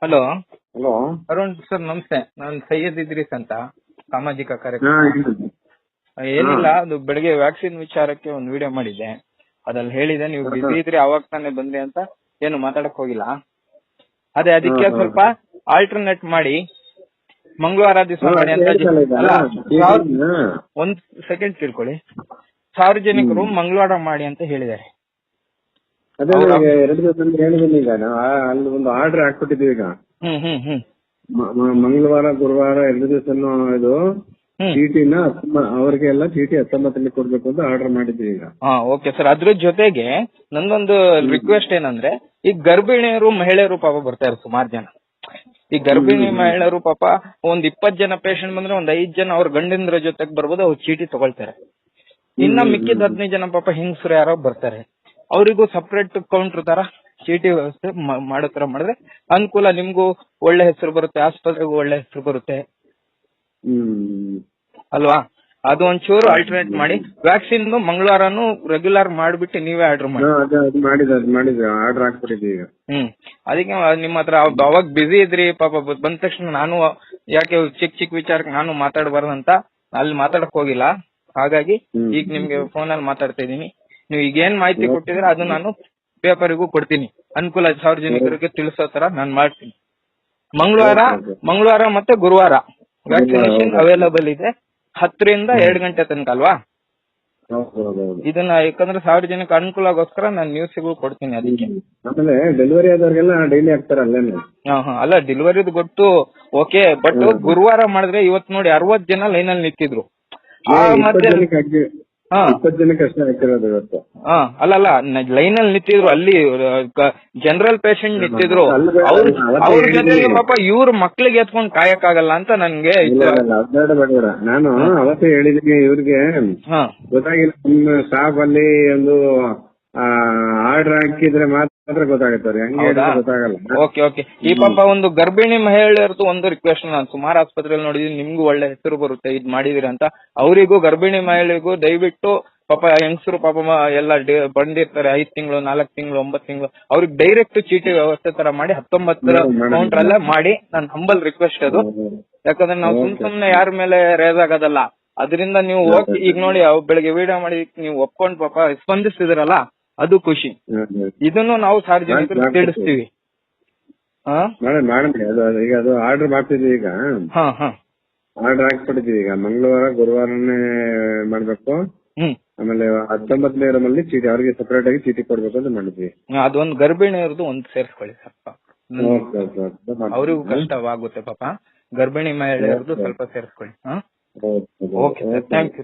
Hello hello Arun sir, ನಮಸ್ತೆ. ನಾನು ಸೈಯದ್ ಇದ್ರೀಸ್ ಅಂತ, ಸಾಮಾಜಿಕ ಕಾರ್ಯಕ್ರಮ. ಏನಿಲ್ಲ, ಅದು ಬೆಳಗ್ಗೆ ವ್ಯಾಕ್ಸಿನ್ ವಿಚಾರಕ್ಕೆ ಒಂದು ವಿಡಿಯೋ ಮಾಡಿದ್ದೆ. ಅದ್ರಲ್ಲಿ ಹೇಳಿದೆ ನೀವು ಬಿಸಿ ಇದ್ರಿ, ಅವಾಗ ತಾನೇ ಬಂದೆ ಅಂತ. ಏನು ಮಾತಾಡಕ್ ಹೋಗಿಲ್ಲ. ಅದಕ್ಕೆ ಸ್ವಲ್ಪ ಆಲ್ಟರ್ನೇಟ್ ಮಾಡಿ ಮಂಗಳವಾರ ದಿವಸ ಮಾಡಿ ಅಂತ. ಅಲ್ಲ, ಒಂದ್ ಸೆಕೆಂಡ್ ತಿಳ್ಕೊಳ್ಳಿ. ಸಾರ್ವಜನಿಕರು ಮಂಗಳವಾರ ಮಾಡಿ ಅಂತ ಹೇಳಿದ್ದಾರೆ. ಅದೇ 2 ದಿವಸ ಹೇಳಿದ್ದೀನಿ. ಈಗ ಅಲ್ಲಿ ಒಂದು ಆರ್ಡರ್ ಹಾಕ್ಬಿಟ್ಟಿದ್ದೀವಿ. ಈಗ ಮಂಗಳವಾರ ಗುರುವಾರ 2 ದಿವಸನು ಇದು ಚೀಟಿನ ಅವ್ರಿಗೆಲ್ಲ ಚೀಟಿ 19 ಕೊಡ್ಬೇಕು ಅಂತ ಆರ್ಡರ್ ಮಾಡಿದ್ದೀವಿ ಈಗ. Okay sir. ಅದ್ರ ಜೊತೆಗೆ ನಂದೊಂದು ರಿಕ್ವೆಸ್ಟ್ ಏನಂದ್ರೆ, ಈಗ ಗರ್ಭಿಣಿಯರು ಮಹಿಳೆಯರು ಪಾಪ ಬರ್ತಾರೆ ಸುಮಾರು ಜನ. ಈ ಗರ್ಭಿಣಿ ಮಹಿಳೆಯರು ಪಾಪ ಒಂದ್ 20 ಜನ ಪೇಷಂಟ್ ಬಂದ್ರೆ ಒಂದ್ 5 ಜನ ಅವ್ರ ಗಂಡಂದ್ರ ಜೊತೆಗೆ ಬರ್ಬೋದು, ಅವ್ರು ಚೀಟಿ ತಗೊಳ್ತಾರೆ. ಇನ್ನ ಮಿಕ್ಕಿದ 15 ಜನ ಪಾಪ ಹೆಂಗಸರು ಯಾರೋ ಬರ್ತಾರೆ. ಅವರಿಗೂ ಸಪರೇಟ್ ಕೌಂಟರ್ ತರ ಚೀಟಿ ವ್ಯವಸ್ಥೆ ಮಾಡೋ ತರ ಮಾಡಿದ್ರೆ ಅನುಕೂಲ. ನಿಮ್ಗೂ ಒಳ್ಳೆ ಹೆಸರು ಬರುತ್ತೆ, ಆಸ್ಪತ್ರೆಗೂ ಒಳ್ಳೆ ಹೆಸರು ಬರುತ್ತೆ ಅಲ್ವಾ? ಅದು ಒಂಚೂರು ಆಲ್ಟರ್ನೇಟ್ ಮಾಡಿ. ವ್ಯಾಕ್ಸಿನ್ ಮಂಗಳವಾರನು ರೆಗ್ಯುಲರ್ ಮಾಡ್ಬಿಟ್ಟು ನೀವೇ ಆರ್ಡರ್ ಮಾಡಿ. ಆರ್ಡರ್ ಹಾಕ್ಬಿಟ್ಟಿದ್ದೀವಿ. ಅದಕ್ಕೆ ನಿಮ್ಮ ಹತ್ರ ಅವಾಗ ಬಿಸಿ ಇದ್ರಿ ಪಾಪ. ಬಂದ ತಕ್ಷಣ ನಾನು ಯಾಕೆ ಚಿಕ್ಕ ವಿಚಾರಕ್ಕೆ ನಾನು ಮಾತಾಡಬಾರ್ದಂತ ಅಲ್ಲಿ ಮಾತಾಡಕ್ ಹೋಗಿಲ್ಲ. ಹಾಗಾಗಿ ಈಗ ನಿಮ್ಗೆ ಫೋನ್ ಅಲ್ಲಿ ಮಾತಾಡ್ತಾ ಇದೀನಿ. ನೀವು ಈಗ ಏನ್ ಮಾಹಿತಿ ಕೊಟ್ಟಿದ್ರೆ ಅದು ನಾನು ಪೇಪರಿಗೂ ಕೊಡ್ತೀನಿ. ಅನುಕೂಲ ಸಾರ್ವಜನಿಕರಿಗೆ ತಿಳಿಸೋ ತರ ನಾನು ಮಾಡ್ತೀನಿ. ಮಂಗಳವಾರ ಮತ್ತೆ ಗುರುವಾರ ವ್ಯಾಕ್ಸಿನೇಷನ್ ಅವೈಲಬಲ್ ಇದೆ. 10 ರಿಂದ 2 ಗಂಟೆ ತನಕ ಅಲ್ವಾ? ಇದನ್ನ ಯಾಕಂದ್ರೆ ಸಾರ್ವಜನಿಕ ಅನುಕೂಲಗೋಸ್ಕರ ನಾನು ನ್ಯೂಸ್ಗೂ ಕೊಡ್ತೀನಿ. ಅದಕ್ಕೆ ಆಮೇಲೆ ಡೆಲಿವರಿ ಆದವ್ರಿಗೆಲ್ಲ ಡೈಲಿ ಆಗ್ತಾರಲ್ಲ. ಅಲ್ಲ, ಡೆಲಿವರಿದು ಗೊತ್ತು, ಓಕೆ. ಬಟ್ ಗುರುವಾರ ಮಾಡಿದ್ರೆ ಇವತ್ತು ನೋಡಿ 60 ಜನ ಲೈನ್ ಅಲ್ಲಿ ನಿಂತಿದ್ರು. 20 ಜನಕ್ಕೆ ಅಷ್ಟೇ ಹಾಕಿರೋದು ಇವತ್ತು. ಅಲ್ಲಲ್ಲ, ಲೈನ್ ಅಲ್ಲಿ ನಿಂತಿದ್ರು. ಅಲ್ಲಿ ಜನರಲ್ ಪೇಷಂಟ್ ನಿಂತಿದ್ರು. ಅವ್ರ ಜೊತೆಗೆ ಪಾಪ ಇವ್ರ ಮಕ್ಳಿಗೆ ಎತ್ಕೊಂಡ್ ಕಾಯಕ್ಕಾಗಲ್ಲ ಅಂತ ನನ್ಗೆ ನಾನು ಅವತ್ತೇ ಹೇಳಿದೀನಿ ಇವ್ರಿಗೆ. ಗೊತ್ತಾಗಿಲ್ಲ, ನಿಮ್ಮ ಸ್ಟಾಫ್ ಅಲ್ಲಿ ಒಂದು ಆರ್ಡರ್ ಹಾಕಿದ್ರೆ ಮಾತ್ರ ಗೊತ್ತಾಗುತ್ತೆ. ಹಂಗೆ ಗೊತ್ತಾಗಲ್ಲ. ಓಕೆ. ಈ ಪಾಪ ಒಂದು ಗರ್ಭಿಣಿ ಮಹಿಳೆಯರದು ಒಂದು ರಿಕ್ವೆಸ್ಟ್. ನಾನು ಸುಮಾರು ಆಸ್ಪತ್ರೆಯಲ್ಲಿ ನೋಡಿದೀನಿ, ನಿಮ್ಗೂ ಒಳ್ಳೆ ಹೆಸರು ಬರುತ್ತೆ ಇದ್ ಮಾಡಿದಿರಿ ಅಂತ. ಅವರಿಗೂ ಗರ್ಭಿಣಿ ಮಹಿಳೆಗೂ ದಯವಿಟ್ಟು ಪಾಪ ಹೆಂಗಸರು ಪಾಪ ಎಲ್ಲ ಬಂದಿರ್ತಾರೆ 5 ತಿಂಗಳು 4 ತಿಂಗಳು 9 ತಿಂಗಳು, ಅವ್ರಿಗೆ ಡೈರೆಕ್ಟ್ ಚೀಟಿ ವ್ಯವಸ್ಥೆ ತರ ಮಾಡಿ 19 ಕೌಂಟರ್ ಅಲ್ಲೇ ಮಾಡಿ. ನನ್ನ ಹಂಬಲ್ ರಿಕ್ವೆಸ್ಟ್ ಅದು. ಯಾಕಂದ್ರೆ ನಾವು ಸುಮ್ನೆ ಯಾರ ಮೇಲೆ ರೇಸ್ ಆಗೋದಲ್ಲ. ಅದರಿಂದ ನೀವು ಹೋಗಿ ಈಗ ನೋಡಿ, ಬೆಳಗ್ಗೆ ವಿಡಿಯೋ ಮಾಡಿ ನೀವು ಒಪ್ಕೊಂಡ್ ಪಾಪ ಸ್ಪಂದಿಸ್ತಿದಿರಲ್ಲ, ಅದು ಖುಷಿ. ಇದನ್ನು ನಾವು ಸಾರ್ವಜನಿಕರಿಗೆ ತಿಳಿಸ್ತೀವಿ. ಈಗ ಅದು ಆರ್ಡರ್ ಮಾಡ್ತಿದ್ವಿ. ಈಗ ಆರ್ಡರ್ ಹಾಕ್ಬಿಟ್ಟಿದೀವಿ. ಈಗ ಮಂಗಳವಾರ ಗುರುವಾರನೇ ಮಾಡ್ಬೇಕು. ಆಮೇಲೆ 19ನೇ ರೂಮಲ್ಲಿ ಚೀಟಿ ಅವ್ರಿಗೆ ಸಪರೇಟ್ ಆಗಿ ಚೀಟಿ ಕೊಡ್ಬೇಕು ಅಂತ ಮಾಡಿದ್ವಿ. ಅದೊಂದು ಗರ್ಭಿಣಿಯರದು ಒಂದು ಸೇರಿಸ್ಕೊಳ್ಳಿ ಸ್ವಲ್ಪ, ಅವ್ರಿಗೂ ಕಷ್ಟವಾಗುತ್ತೆ ಪಾಪ. ಗರ್ಭಿಣಿ ಮಹಿಳೆಯರದು ಸ್ವಲ್ಪ ಸೇರಿಸ್ಕೊಳ್ಳಿ. Okay sir, thank you.